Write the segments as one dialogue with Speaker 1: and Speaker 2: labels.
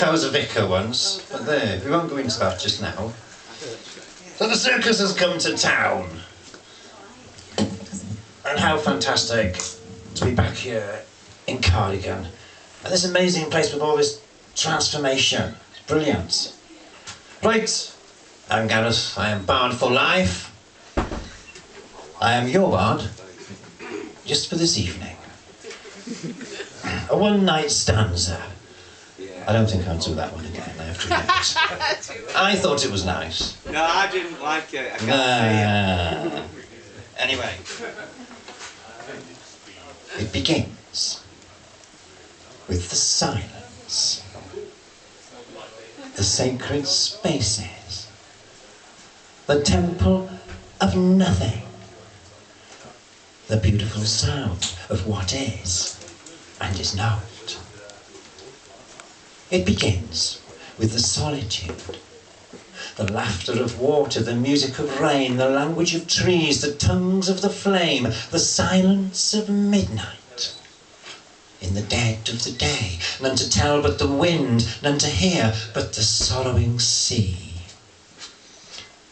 Speaker 1: I was a vicar once, but there, we won't go into that just now. So the circus has come to town. And how fantastic to be back here in Cardigan. And this amazing place with all this transformation. It's brilliant. Right, I'm Gareth, I am BardForLife. I am your bard, just for this evening. A one-night stanza. I don't think I'll do that one again, I have to admit. I thought it was nice.
Speaker 2: No, I didn't like it. I can't see it.
Speaker 1: Anyway, it begins with the silence, the sacred spaces, the temple of nothing, the beautiful sound of what is and is not. It begins with the solitude, the laughter of water, the music of rain, the language of trees, the tongues of the flame, the silence of midnight. In the dead of the day, none to tell but the wind, none to hear but the sorrowing sea.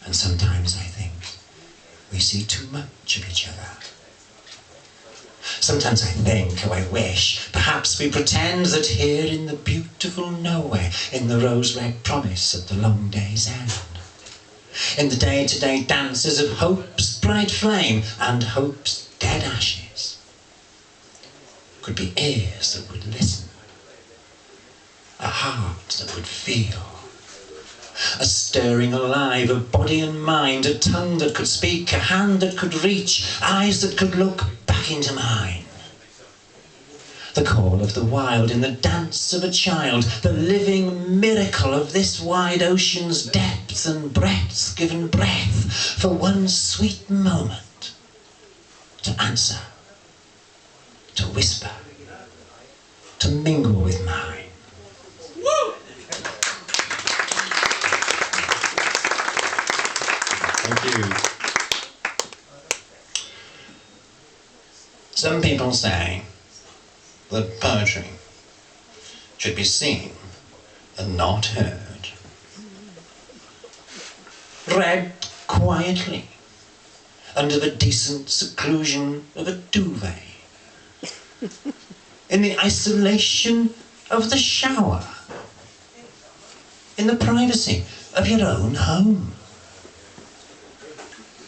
Speaker 1: And sometimes I think we see too much of each other. Sometimes I think, oh I wish, perhaps we pretend that here in the beautiful nowhere, in the rose-red promise at the long day's end, in the day-to-day dances of hope's bright flame and hope's dead ashes, could be ears that would listen, a heart that would feel, a stirring alive of body and mind, a tongue that could speak, a hand that could reach, eyes that could look back into mine. The call of the wild in the dance of a child, the living miracle of this wide ocean's depth and breadth given breath for one sweet moment to answer, to whisper, to mingle with mine. Woo! Thank you. Some people say that poetry should be seen and not heard. Read quietly under the decent seclusion of a duvet. In the isolation of the shower. In the privacy of your own home.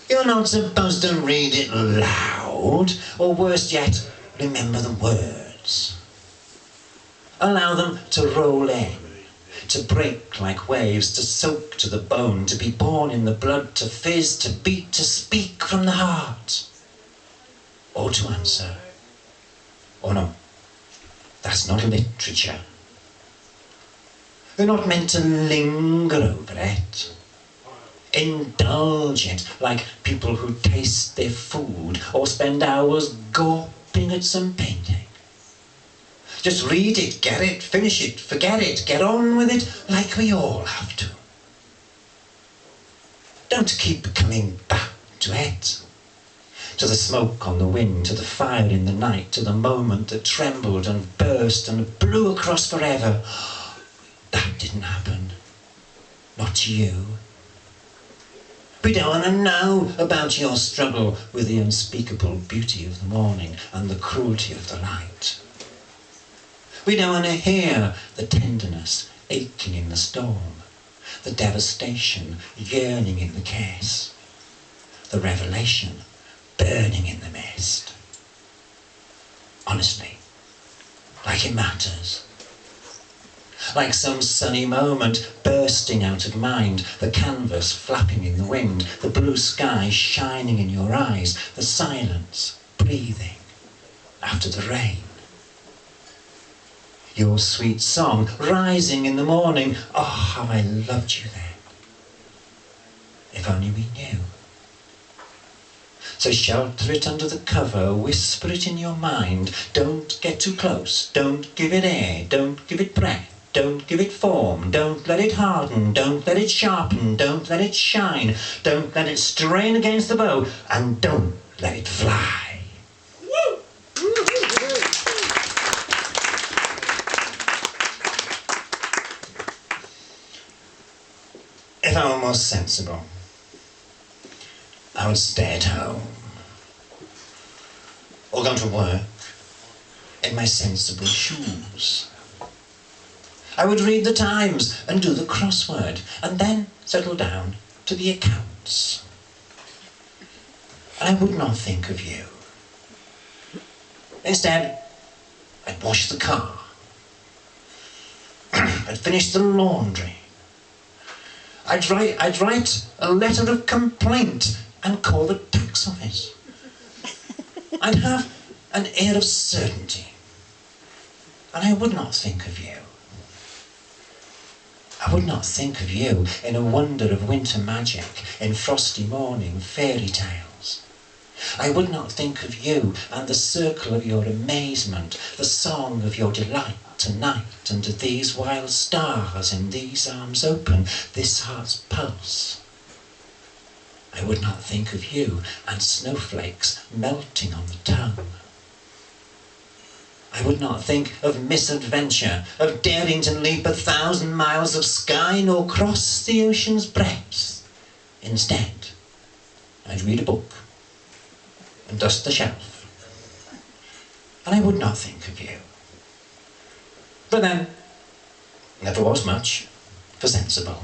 Speaker 1: You're not supposed to read it loud, or worse yet, remember the words. Allow them to roll in, to break like waves, to soak to the bone, to be born in the blood, to fizz, to beat, to speak from the heart. Or to answer. Oh no, that's not literature. You're not meant to linger over it. Indulge it like people who taste their food or spend hours gawping at some painting. Just read it, get it, finish it, forget it, get on with it like we all have to. Don't keep coming back to it. To the smoke on the wind, to the fire in the night, to the moment that trembled and burst and blew across forever. That didn't happen. Not to you. We don't want to know about your struggle with the unspeakable beauty of the morning and the cruelty of the light. We don't want to hear the tenderness aching in the storm, the devastation yearning in the kiss, the revelation burning in the mist. Honestly, like it matters. Like some sunny moment bursting out of mind, the canvas flapping in the wind, the blue sky shining in your eyes, the silence breathing after the rain. Your sweet song rising in the morning. Oh, how I loved you then. If only we knew. So shelter it under the cover, whisper it in your mind. Don't get too close, don't give it air, don't give it breath. Don't give it form, don't let it harden, don't let it sharpen, don't let it shine, don't let it strain against the bow, and don't let it fly. Woo! If I were more sensible, I would stay at home or go to work in my sensible shoes. I would read the Times and do the crossword and then settle down to the accounts. And I would not think of you. Instead, I'd wash the car. I'd finish the laundry. I'd write a letter of complaint and call the tax office. I'd have an air of certainty. And I would not think of you. I would not think of you in a wonder of winter magic, in frosty morning fairy tales. I would not think of you and the circle of your amazement, the song of your delight tonight under these wild stars in these arms open, this heart's pulse. I would not think of you and snowflakes melting on the tongue. I would not think of misadventure, of daring to leap 1,000 miles of sky, nor cross the ocean's breadth. Instead, I'd read a book and dust the shelf. And I would not think of you. But then, never was much for sensible.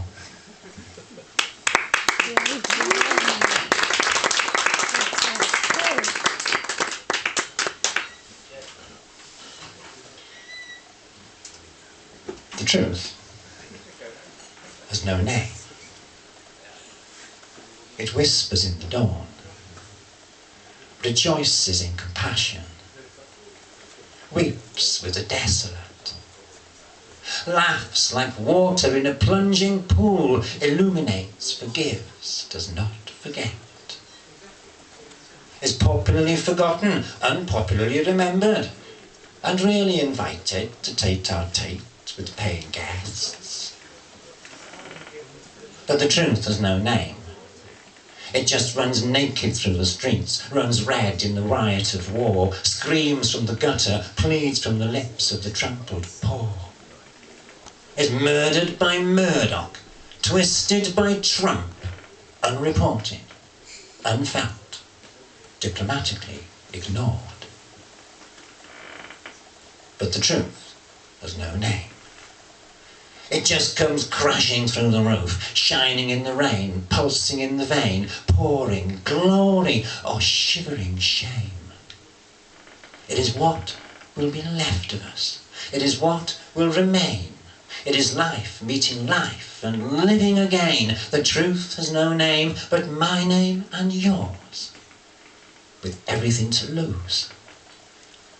Speaker 1: The truth has no name. It whispers in the dawn, rejoices in compassion, weeps with the desolate, laughs like water in a plunging pool, illuminates, forgives, does not forget, is popularly forgotten, unpopularly remembered, and really invited to tete-a-tete with paying guests. But the truth has no name. It just runs naked through the streets, runs red in the riot of war, screams from the gutter, pleads from the lips of the trampled poor. Is murdered by Murdoch, twisted by Trump, unreported, unfelt, diplomatically ignored. But the truth has no name. It just comes crashing through the roof, shining in the rain, pulsing in the vein, pouring glory or shivering shame. It is what will be left of us. It is what will remain. It is life meeting life and living again. The truth has no name but my name and yours, with everything to lose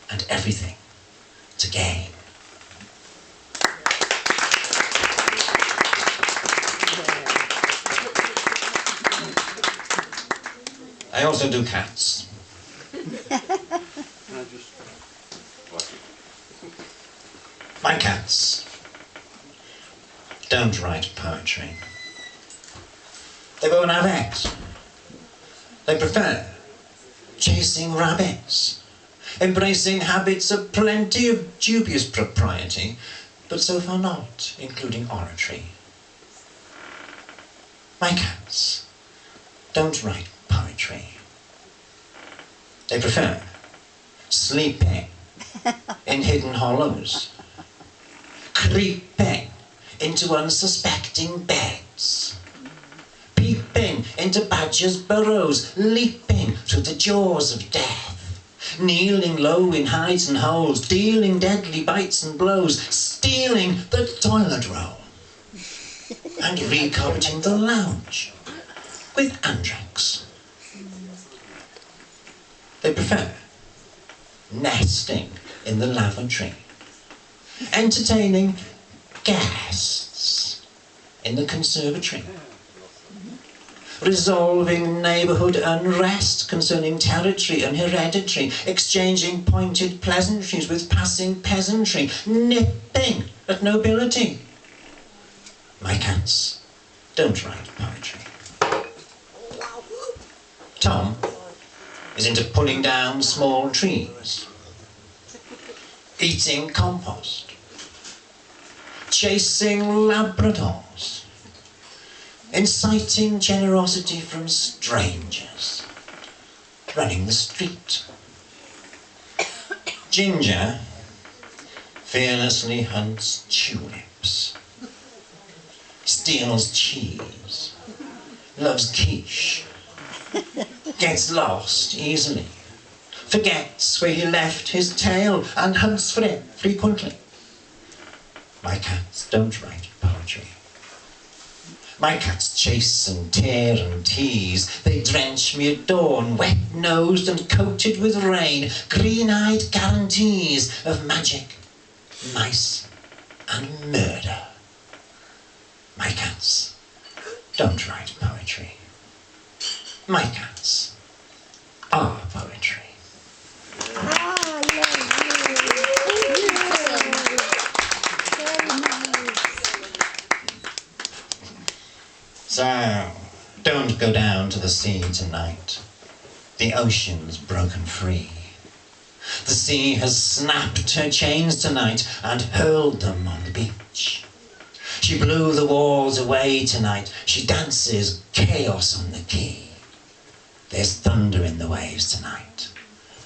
Speaker 1: and everything to gain. I also do cats. My cats don't write poetry. They won't have eggs. They prefer chasing rabbits, embracing habits of plenty of dubious propriety, but so far not including oratory. My cats don't write poetry. They prefer sleeping in hidden hollows, creeping into unsuspecting beds, peeping into badgers' burrows, leaping through the jaws of death, kneeling low in hides and holes, dealing deadly bites and blows, stealing the toilet roll, and recoveting the lounge with anthrax. They prefer nesting in the lavatory, entertaining guests in the conservatory, resolving neighbourhood unrest concerning territory and hereditary, exchanging pointed pleasantries with passing peasantry, nipping at nobility. My cats don't write poetry. Tom is into pulling down small trees, eating compost, chasing Labradors, inciting generosity from strangers, running the street. Ginger fearlessly hunts tulips, steals cheese, loves quiche, gets lost easily, forgets where he left his tail and hunts for it frequently. My cats don't write poetry. My cats chase and tear and tease. They drench me at dawn, wet-nosed and coated with rain, green-eyed guarantees of magic, mice and murder. My cats don't write poetry. My cats are poetry. So, don't go down to the sea tonight. The ocean's broken free. The sea has snapped her chains tonight and hurled them on the beach. She blew the walls away tonight. She dances chaos on the quay. There's thunder in the waves tonight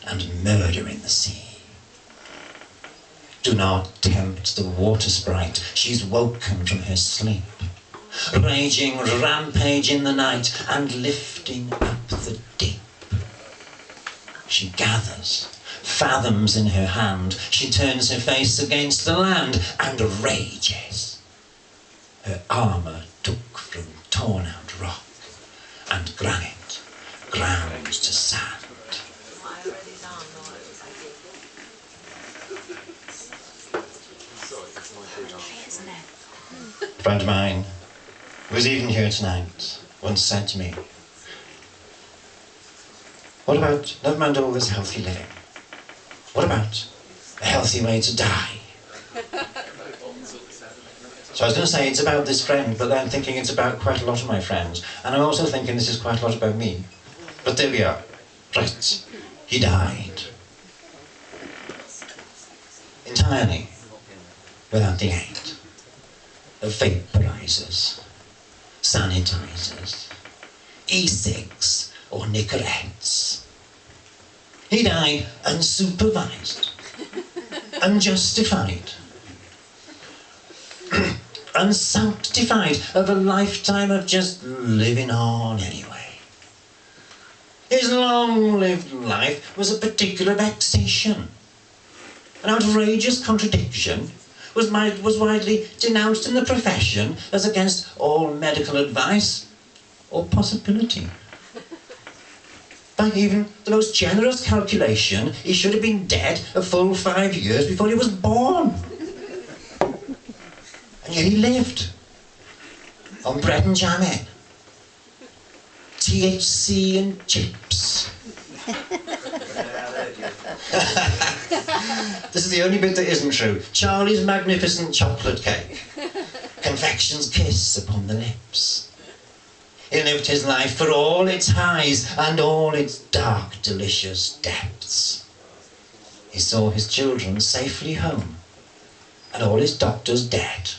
Speaker 1: and murder in the sea. Do not tempt the water sprite. She's woken from her sleep, raging rampage in the night and lifting up the deep. She gathers fathoms in her hand. She turns her face against the land and rages. Her armour took from torn out rock, and granite grounds to sand. A friend of mine who was even here tonight once said to me, what about, never mind all this healthy living, what about a healthy way to die? So I was going to say it's about this friend, but then I'm thinking it's about quite a lot of my friends, and I'm also thinking this is quite a lot about me. But there we are. Right. He died. Entirely without the aid of vaporizers, sanitizers, e-cigs or Nicorettes. He died unsupervised, unjustified, unsanctified of a lifetime of just living on anyway. His long-lived life was a particular vexation. An outrageous contradiction was widely denounced in the profession as against all medical advice or possibility. By even the most generous calculation, he should have been dead a full 5 years before he was born. And yet he lived on bread and jammy, THC and chips. This is the only bit that isn't true. Charlie's magnificent chocolate cake, confection's kiss upon the lips. He lived his life for all its highs and all its dark, delicious depths. He saw his children safely home and all his doctors dead.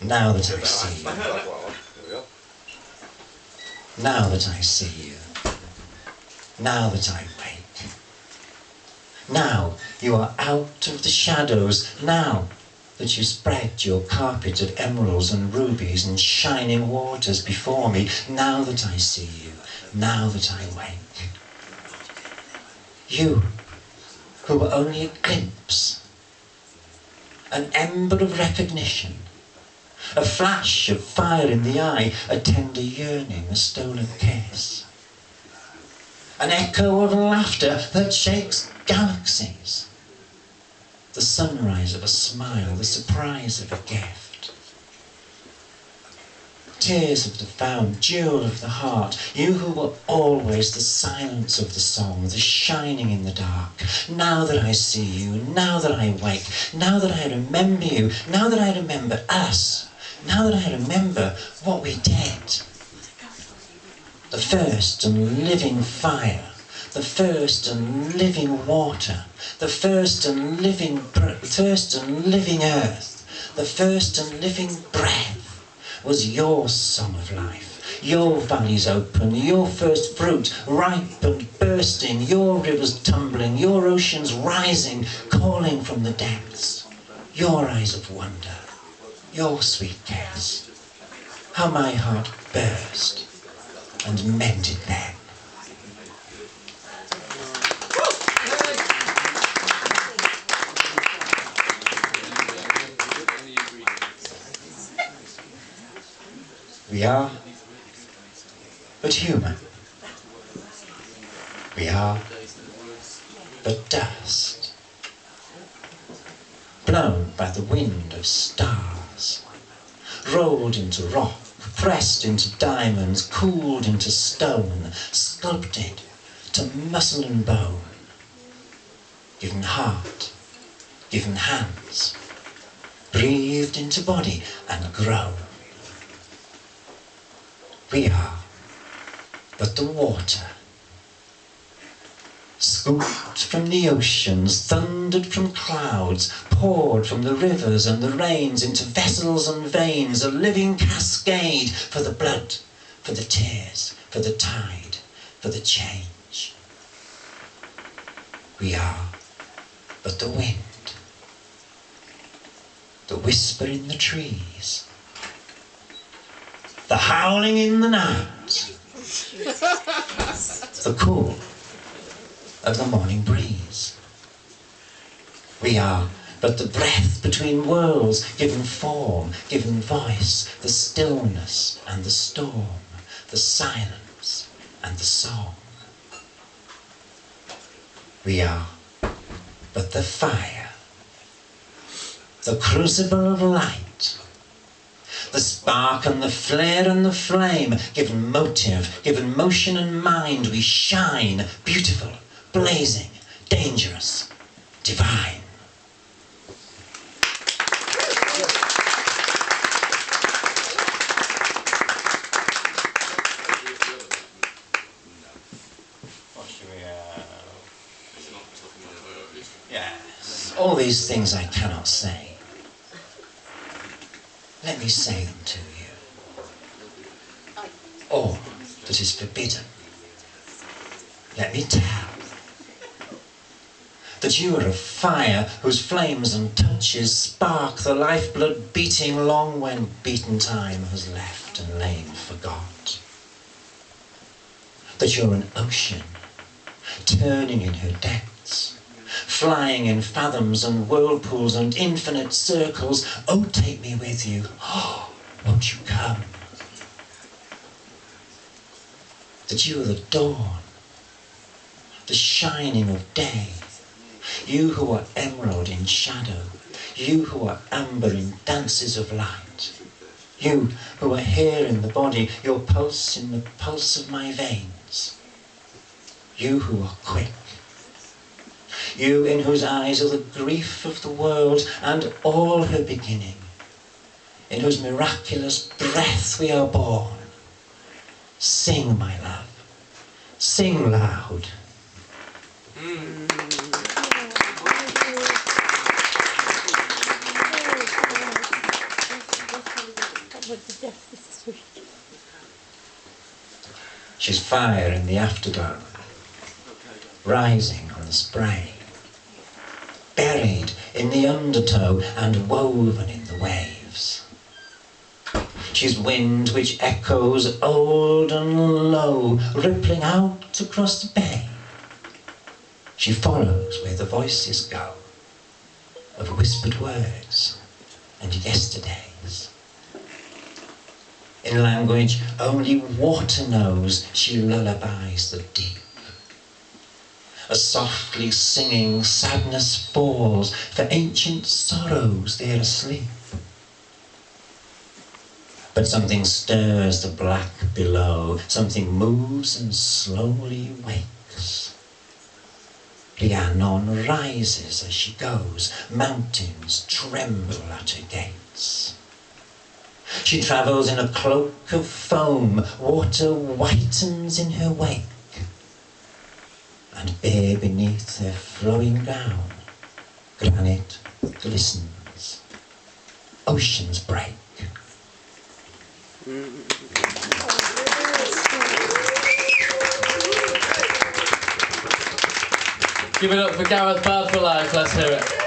Speaker 1: Now that I see you, now that I see you, now that I wake, now you are out of the shadows, now that you spread your carpet of emeralds and rubies and shining waters before me, now that I see you, now that I wake. You, who were only a glimpse, an ember of recognition, a flash of fire in the eye, a tender yearning, a stolen kiss. An echo of laughter that shakes galaxies. The sunrise of a smile, the surprise of a gift. Tears of the found, jewel of the heart, you who were always the silence of the song, the shining in the dark. Now that I see you, now that I wake, now that I remember you, now that I remember us, now that I remember what we did. the first and living fire, the first and living water, the first and living earth, the first and living breath was your song of life. Your valleys open, your first fruit ripe and bursting, your rivers tumbling, your oceans rising, calling from the depths. Your eyes of wonder, your sweet kiss. How my heart burst and mended then. We are but human. We are but dust, blown by the wind of stars, rolled into rock, pressed into diamonds, cooled into stone, sculpted to muscle and bone, given heart, given hands, breathed into body and grown. We are but the water, scooped from the oceans, thundered from clouds, poured from the rivers and the rains into vessels and veins, a living cascade for the blood, for the tears, for the tide, for the change. We are but the wind, the whisper in the trees, the howling in the night, the cool of the morning breeze. We are but the breath between worlds, given form, given voice, the stillness and the storm, the silence and the song. We are but the fire, the crucible of light, the spark and the flare and the flame, given motive, given motion and mind, we shine, beautiful, blazing, dangerous, divine. What should we have? Yes, all these things I cannot say. Let me say them to you. All that is forbidden. Let me tell that you are a fire whose flames and touches spark the lifeblood beating long when beaten time has left and lain forgot. That you're an ocean turning in her depths, flying in fathoms and whirlpools and infinite circles. Oh, take me with you. Oh, won't you come? That you are the dawn, the shining of day. You who are emerald in shadow. You who are amber in dances of light. You who are here in the body, your pulse in the pulse of my veins. You who are quick. You in whose eyes are the grief of the world and all her beginning, in whose miraculous breath we are born. Sing, my love, sing loud. She's fire in the afterglow, rising on the spray, buried in the undertow and woven in the waves. She's wind which echoes old and low, rippling out across the bay. She follows where the voices go, of whispered words and yesterdays. In language only water knows, she lullabies the deep. A softly singing sadness falls, for ancient sorrows they're asleep. But something stirs the black below, something moves and slowly wakes. The Anon rises as she goes, mountains tremble at her gates. She travels in a cloak of foam, water whitens in her wake, and bare beneath her flowing gown, granite glistens, oceans break.
Speaker 3: Give it up for Gareth, BardForLife, let's hear it.